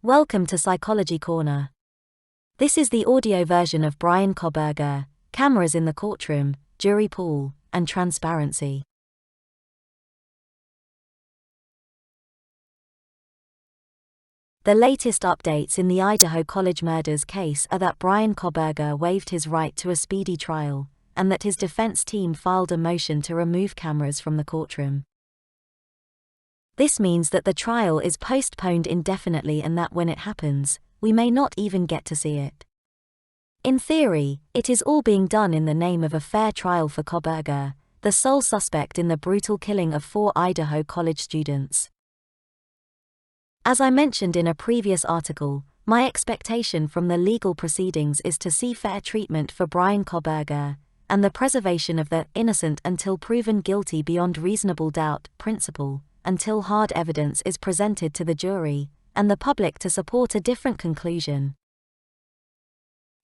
Welcome to Psychology Corner. This is the audio version of Bryan Kohberger, Cameras in the Courtroom, Jury Pool, and Transparency. The latest updates in the Idaho college murders case are that Bryan Kohberger waived his right to a speedy trial, and that his defense team filed a motion to remove cameras from the courtroom. This means that the trial is postponed indefinitely and that when it happens, we may not even get to see it. In theory, it is all being done in the name of a fair trial for Kohberger, the sole suspect in the brutal killing of 4 Idaho college students. As I mentioned in a previous article, my expectation from the legal proceedings is to see fair treatment for Bryan Kohberger, and the preservation of the innocent until proven guilty beyond reasonable doubt principle, until hard evidence is presented to the jury, and the public to support a different conclusion.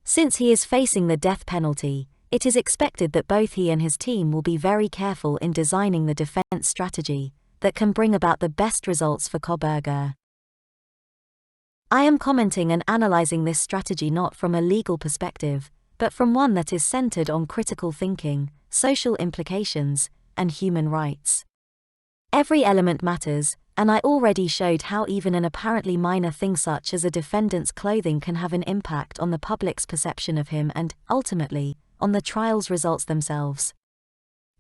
Since he is facing the death penalty, it is expected that both he and his team will be very careful in designing the defense strategy that can bring about the best results for Kohberger. I am commenting and analyzing this strategy not from a legal perspective, but from one that is centered on critical thinking, social implications, and human rights. Every element matters, and I already showed how even an apparently minor thing such as a defendant's clothing can have an impact on the public's perception of him and, ultimately, on the trial's results themselves.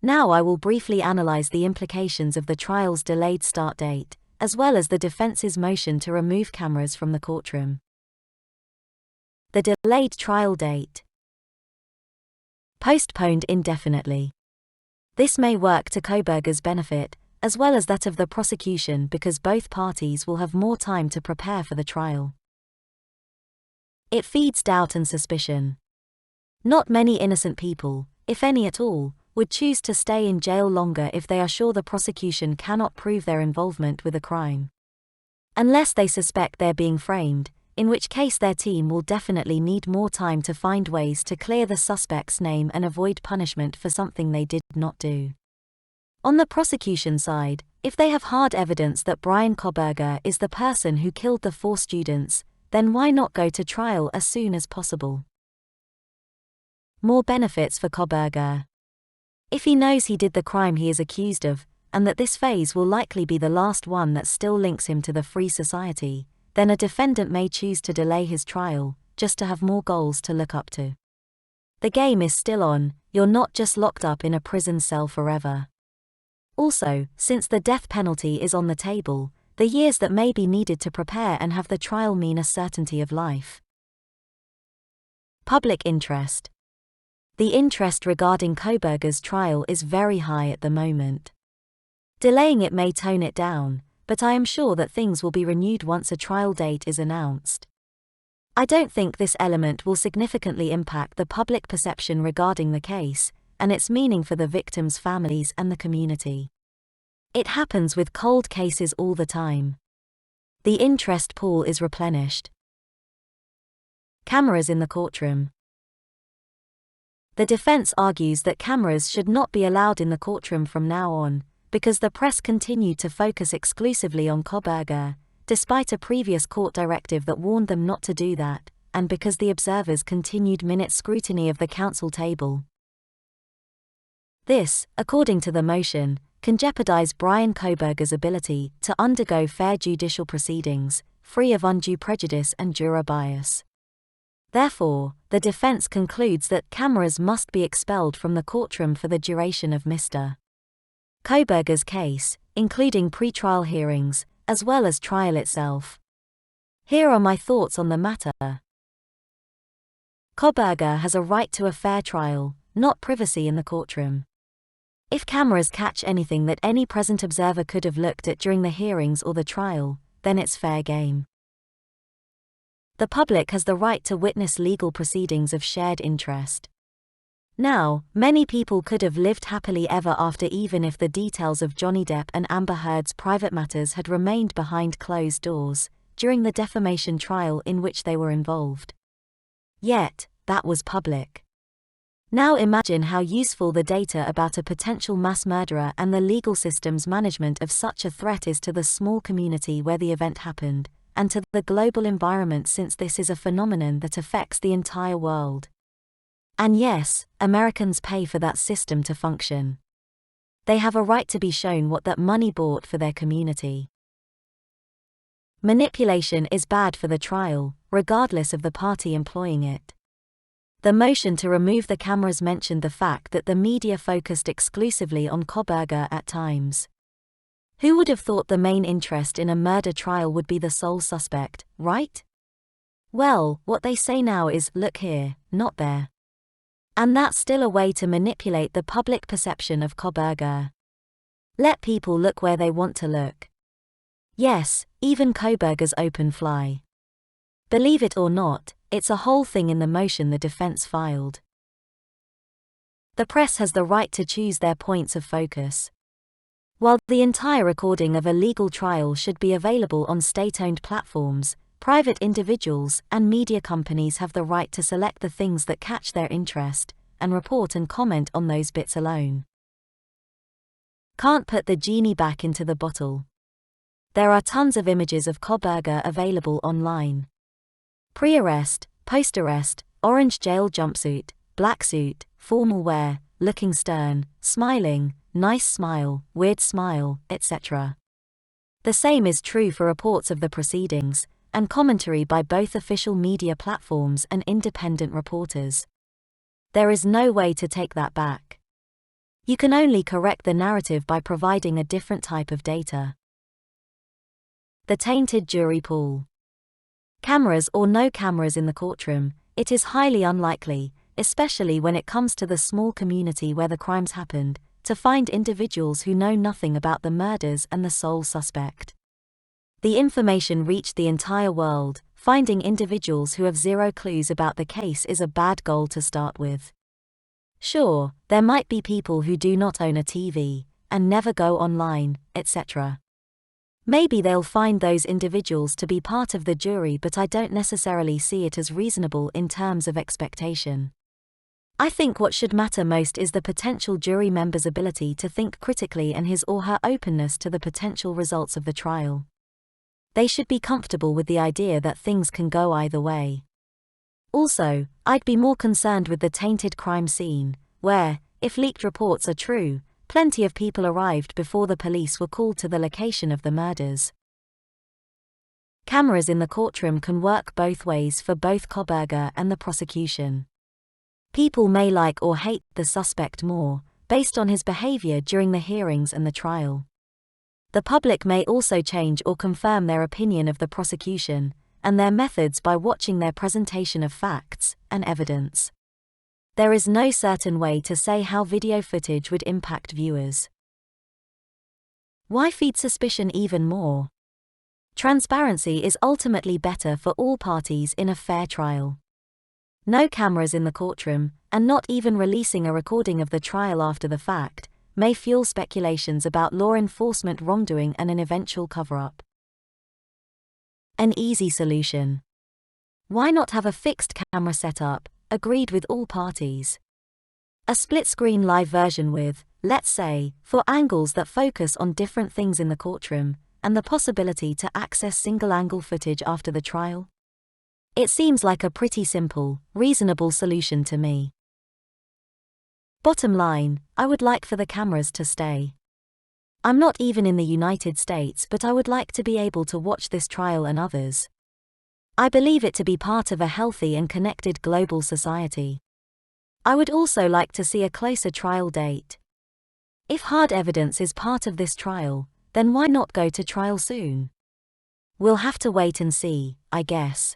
Now I will briefly analyze the implications of the trial's delayed start date, as well as the defense's motion to remove cameras from the courtroom. The delayed trial date. Postponed indefinitely. This may work to Kohberger's benefit, as well as that of the prosecution, because both parties will have more time to prepare for the trial. It feeds doubt and suspicion. Not many innocent people, if any at all, would choose to stay in jail longer if they are sure the prosecution cannot prove their involvement with a crime. Unless they suspect they're being framed, in which case their team will definitely need more time to find ways to clear the suspect's name and avoid punishment for something they did not do. On the prosecution side, if they have hard evidence that Bryan Kohberger is the person who killed the 4 students, then why not go to trial as soon as possible? More benefits for Kohberger. If he knows he did the crime he is accused of, and that this phase will likely be the last one that still links him to the free society, then a defendant may choose to delay his trial, just to have more goals to look up to. The game is still on, you're not just locked up in a prison cell forever. Also, since the death penalty is on the table, the years that may be needed to prepare and have the trial mean a certainty of life. Public interest. The interest regarding Kohberger's trial is very high at the moment. Delaying it may tone it down, but I am sure that things will be renewed once a trial date is announced. I don't think this element will significantly impact the public perception regarding the case, and its meaning for the victims' families and the community. It happens with cold cases all the time. The interest pool is replenished. Cameras in the courtroom. The defense argues that cameras should not be allowed in the courtroom from now on, because the press continued to focus exclusively on Kohberger, despite a previous court directive that warned them not to do that, and because the observers continued minute scrutiny of the counsel table. This, according to the motion, can jeopardize Bryan Kohberger's ability to undergo fair judicial proceedings, free of undue prejudice and juror bias. Therefore, the defense concludes that cameras must be expelled from the courtroom for the duration of Mr. Kohberger's case, including pre-trial hearings, as well as trial itself. Here are my thoughts on the matter. Kohberger has a right to a fair trial, not privacy in the courtroom. If cameras catch anything that any present observer could have looked at during the hearings or the trial, then it's fair game. The public has the right to witness legal proceedings of shared interest. Now, many people could have lived happily ever after even if the details of Johnny Depp and Amber Heard's private matters had remained behind closed doors during the defamation trial in which they were involved. Yet, that was public. Now imagine how useful the data about a potential mass murderer and the legal system's management of such a threat is to the small community where the event happened, and to the global environment, since this is a phenomenon that affects the entire world. And yes, Americans pay for that system to function. They have a right to be shown what that money bought for their community. Manipulation is bad for the trial, regardless of the party employing it. The motion to remove the cameras mentioned the fact that the media focused exclusively on Kohberger at times. Who would have thought the main interest in a murder trial would be the sole suspect, right? Well, what they say now is, look here, not there. And that's still a way to manipulate the public perception of Kohberger. Let people look where they want to look. Yes, even Kohberger's open fly. Believe it or not, it's a whole thing in the motion the defense filed. The press has the right to choose their points of focus. While the entire recording of a legal trial should be available on state-owned platforms, private individuals and media companies have the right to select the things that catch their interest, and report and comment on those bits alone. Can't put the genie back into the bottle. There are tons of images of Kohberger available online. Pre-arrest, post-arrest, orange jail jumpsuit, black suit, formal wear, looking stern, smiling, nice smile, weird smile, etc. The same is true for reports of the proceedings, and commentary by both official media platforms and independent reporters. There is no way to take that back. You can only correct the narrative by providing a different type of data. The tainted jury pool. Cameras or no cameras in the courtroom, it is highly unlikely, especially when it comes to the small community where the crimes happened, to find individuals who know nothing about the murders and the sole suspect. The information reached the entire world. Finding individuals who have zero clues about the case is a bad goal to start with. Sure, there might be people who do not own a TV, and never go online, etc. Maybe they'll find those individuals to be part of the jury, but I don't necessarily see it as reasonable in terms of expectation. I think what should matter most is the potential jury member's ability to think critically and his or her openness to the potential results of the trial. They should be comfortable with the idea that things can go either way. Also, I'd be more concerned with the tainted crime scene, where, if leaked reports are true, plenty of people arrived before the police were called to the location of the murders. Cameras in the courtroom can work both ways for both Kohberger and the prosecution. People may like or hate the suspect more, based on his behavior during the hearings and the trial. The public may also change or confirm their opinion of the prosecution and their methods by watching their presentation of facts and evidence. There is no certain way to say how video footage would impact viewers. Why feed suspicion even more? Transparency is ultimately better for all parties in a fair trial. No cameras in the courtroom, and not even releasing a recording of the trial after the fact, may fuel speculations about law enforcement wrongdoing and an eventual cover-up. An easy solution. Why not have a fixed camera setup, agreed with all parties? A split-screen live version with, let's say, 4 angles that focus on different things in the courtroom, and the possibility to access single-angle footage after the trial? It seems like a pretty simple, reasonable solution to me. Bottom line, I would like for the cameras to stay. I'm not even in the United States, but I would like to be able to watch this trial and others. I believe it to be part of a healthy and connected global society. I would also like to see a closer trial date. If hard evidence is part of this trial, then why not go to trial soon? We'll have to wait and see, I guess.